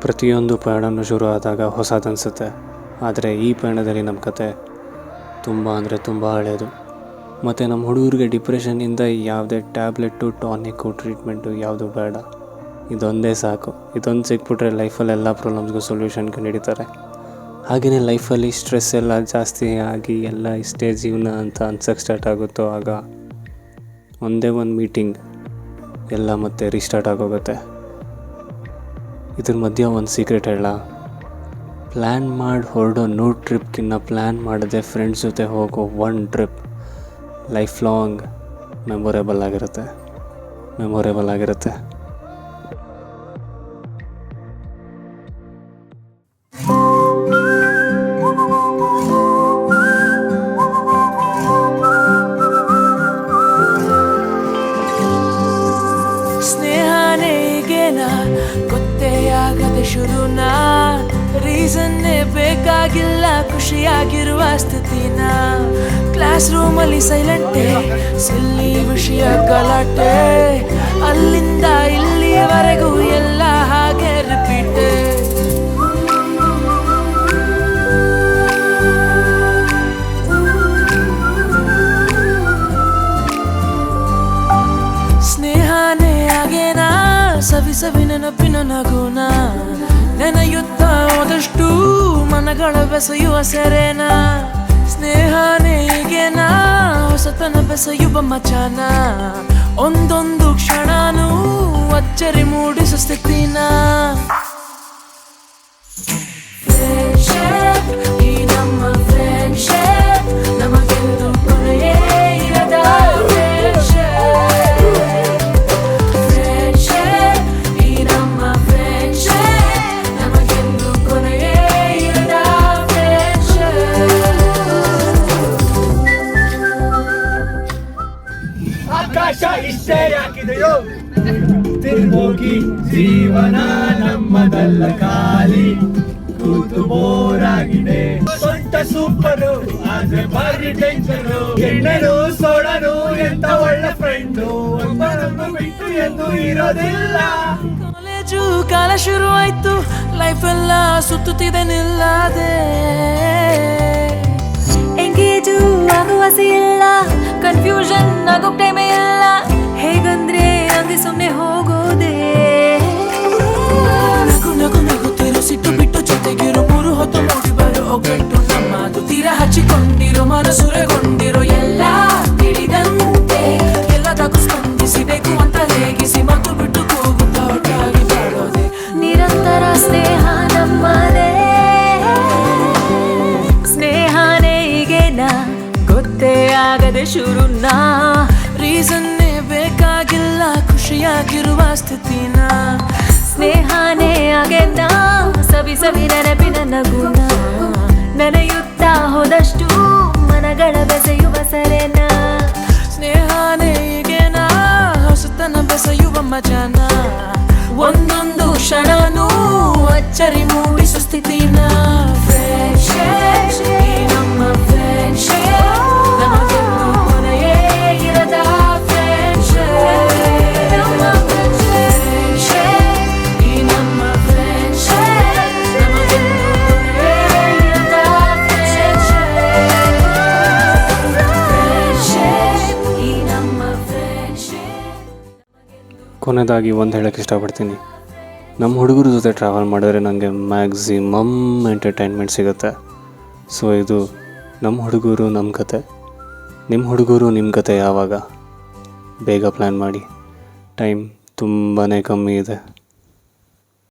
ಪ್ರತಿಯೊಂದು ಪಯಣನೂ ಶುರು ಆದಾಗ ಹೊಸದನಿಸುತ್ತೆ. ಆದರೆ ಈ ಪಯಣದಲ್ಲಿ ನಮ್ಮ ಕತೆ ತುಂಬ ಅಂದರೆ ತುಂಬ ಹಳೆಯದು. ಮತ್ತು ನಮ್ಮ ಹುಡುಗರಿಗೆ ಡಿಪ್ರೆಷನ್ನಿಂದ ಯಾವುದೇ ಟ್ಯಾಬ್ಲೆಟು, ಟಾನಿಕ್ಕು, ಟ್ರೀಟ್ಮೆಂಟು ಯಾವುದು ಬೇಡ. ಇದೊಂದೇ ಸಾಕು. ಇದೊಂದು ಸಿಕ್ಬಿಟ್ರೆ ಲೈಫಲ್ಲಿ ಎಲ್ಲ ಪ್ರಾಬ್ಲಮ್ಸ್ಗೂ ಸೊಲ್ಯೂಷನ್ ಕಂಡುಹಿಡಿತಾರೆ. ಹಾಗೆಯೇ ಲೈಫಲ್ಲಿ ಸ್ಟ್ರೆಸ್ ಎಲ್ಲ ಜಾಸ್ತಿ ಆಗಿ ಎಲ್ಲ ಇಷ್ಟೇ ಜೀವನ ಅಂತ ಅನ್ಸೋಕ್ಕೆ ಸ್ಟಾರ್ಟ್ ಆಗುತ್ತೋ ಆಗ ಒಂದೇ ಒಂದು ಮೀಟಿಂಗ್ ಎಲ್ಲ ಮತ್ತೆ ರೀಸ್ಟಾರ್ಟ್ ಆಗೋಗುತ್ತೆ. ಇದ್ರ ಮಧ್ಯೆ ಒಂದು ಸೀಕ್ರೆಟ್ ಹೇಳ, ಪ್ಲ್ಯಾನ್ ಮಾಡಿ ಹೊರಡೋ 100 ಟ್ರಿಪ್ಗಿನ್ನ ಪ್ಲ್ಯಾನ್ ಮಾಡದೆ ಫ್ರೆಂಡ್ಸ್ ಜೊತೆ ಹೋಗೋ 1 ಟ್ರಿಪ್ ಲೈಫ್ ಲಾಂಗ್ ಮೆಮೊರೇಬಲ್ ಆಗಿರುತ್ತೆ. ಗೊತ್ತೇ ಶುರುನಾ, ರೀಸನ್ನೇ ಬೇಕಾಗಿಲ್ಲ ಖುಷಿಯಾಗಿರುವ ಸ್ಥಿತಿನ. ಕ್ಲಾಸ್ ರೂಮಲ್ಲಿ ಸೈಲೆಂಟೇ, ಸಿಲ್ಲಿ ವಿಷಯ ಗಲಾಟೆ, ಅಲ್ಲಿಂದ ಇಲ್ಲಿವರೆಗೂ ಎಲ್ಲ ಹಾಗೆ ರಿಪೀಟೇ. ಸ್ನೇಹನೇ ಆಗೇನಾ ಸವಿ ನೆನಪಿನ ನಗುನ, ನೆನೆಯುತ್ತ ಹೋದಷ್ಟು ಮನಗಳ ಬೆಸೆಯುವ ಸೆರೆನ. ಸ್ನೇಹನೇ ಈಗೇನಾ ಹೊಸತನ ಬೆಸೆಯುವ ಮಚಾನ, ಒಂದೊಂದು ಕ್ಷಣನೂ ಅಚ್ಚರಿ ಮೂಡಿಸೋ ಸ್ಥಿತಿನ. ಈ ನಮ್ಮ ಫ್ರೆಂಡ್ಶಿಪ್ ನಮಗೆಂದು ಕೊನೆಯೇ ಇರದ ಇಷ್ಟೇ ಯಾಕಿದೆಯೋ ತಿರುಗಿ ಜೀವನ ನಮ್ಮದಲ್ಲ, ಖಾಲಿ ಕೂತು ಬೋರಾಗಿದೆ. ಸೊಂಟ ಸೂಪರು ಆದ್ರೆ ಬಾರಿ ಡೇಂಜರು, ಎಣ್ಣೆರು ಸೋಡರು ಎಂತ ಒಳ್ಳೆ ಫ್ರೆಂಡು, ಒಬ್ಬರನ್ನು ಬಿಟ್ಟು ಎಂದು ಇರೋದಿಲ್ಲ. ಕಾಲೇಜು ಕಾಲ ಶುರು ಆಯ್ತು, ಲೈಫ್ ಎಲ್ಲ ಸುತ್ತುತ್ತಿದೆ ನಿಲ್ಲದೆ. ಎಂಗೇಜು ಆಗುವಾಸಿ ಇಲ್ಲ, ಕನ್ಫ್ಯೂಷನ್ ಆಗೋ ಟೈಮೇ ಇಲ್ಲ. ಹೇಗಂದ್ರೆ ಹಂಗೆ ಸುಮ್ಮನೆ ಹೋಗೋದೇ. ನಗುತ್ತಿರೋ ಸಿಟ್ಟು ಬಿಟ್ಟು ಜೊತೆಗಿರೋ 3 ಹೊತ್ತು ಮೂಡಿ ಬರೋ ಒಗ್ಗಟ್ಟು ನಮ್ಮದು. ತೀರ ಹಚ್ಚಿಕೊಂಡಿರೋ ಮನಸುರೆಗೊಂಡಿರೋ ಎಲ್ಲ ತಿಳಿದಂತೆ, ಎಲ್ಲದಕ್ಕೂ ಸ್ಪಂದಿಸಬೇಕು ಅಂತ ರೇಗಿಸಿ ಮತ್ತು ಬಿಟ್ಟು ಕೂಗುತ್ತಾ ಒಟ್ಟಾಗಿ ಬಾಳೋದೆ. ನಿರಂತರ ಸ್ನೇಹ ನಮ್ಮದೇ, ಸ್ನೇಹನೇ ಈಗೇನಾ ಗೊತ್ತೇ ಆಗದೆ ಶುರುನಾ. ರೀಸನ್ನೇ ಬೇಕಾಗಿಲ್ಲ ಖುಷಿಯಾಗಿರುವ ಸ್ಥಿತಿನ. ಸ್ನೇಹನೇ ಆಗೇನಾ ಸವಿ ನೆನಪಿನ ನಗುನ, ನೆನೆಯುತ್ತಾ ಹೋದಷ್ಟು ಮನಗಳ ಬೆಸೆಯುವ ಸೆರೆನ. ಸ್ನೇಹನೇ ಈಗೇನಾ ಹೊಸತನ ಬೆಸೆಯುವ ಮಜಾನ, ಒಂದೊಂದು ಕ್ಷಣನೂ ಅಚ್ಚರಿ ಮೂಡಿಸೋ ಸ್ಥಿತಿನ. ಫ್ರೆಂಡ್ಶಿಪ್ ಈ ನಮ್ಮ ಫ್ರೆಂಡ್ಶಿಪ್ ನಮಗೆಂದು ಕೊನೆಯೇ ಇರದ ಫ್ರೆಂಡ್ಶಿಪ್. ಈ ನಮ್ಮ ಫ್ರೆಂಡ್ಶಿಪ್ ನಮಗೆಂದು ಕೊನೆಯೇ ಇರದ ಫ್ರೆಂಡ್ಶಿಪ್. ಈ ನಮ್ಮ ಫ್ರೆಂಡ್ಶಿಪ್. ಕೊನೆಯದಾಗಿ ಒಂದು ಹೇಳೋಕ್ಕೆ ಇಷ್ಟಪಡ್ತೀನಿ, ನಮ್ಮ ಹುಡುಗರ ಜೊತೆ ಟ್ರಾವೆಲ್ ಮಾಡಿದ್ರೆ ನನಗೆ ಮ್ಯಾಕ್ಸಿಮಮ್ ಎಂಟರ್ಟೈನ್ಮೆಂಟ್ ಸಿಗುತ್ತೆ. ಸೊ ಇದು ನಮ್ಮ ಹುಡುಗರು ನಮ್ಮ ಕತೆ. ನಿಮ್ಮ ಹುಡುಗರು ನಿಮ್ಮ ಕತೆ ಯಾವಾಗ? ಬೇಗ ಪ್ಲ್ಯಾನ್ ಮಾಡಿ, ಟೈಮ್ ತುಂಬಾ ಕಮ್ಮಿ ಇದೆ.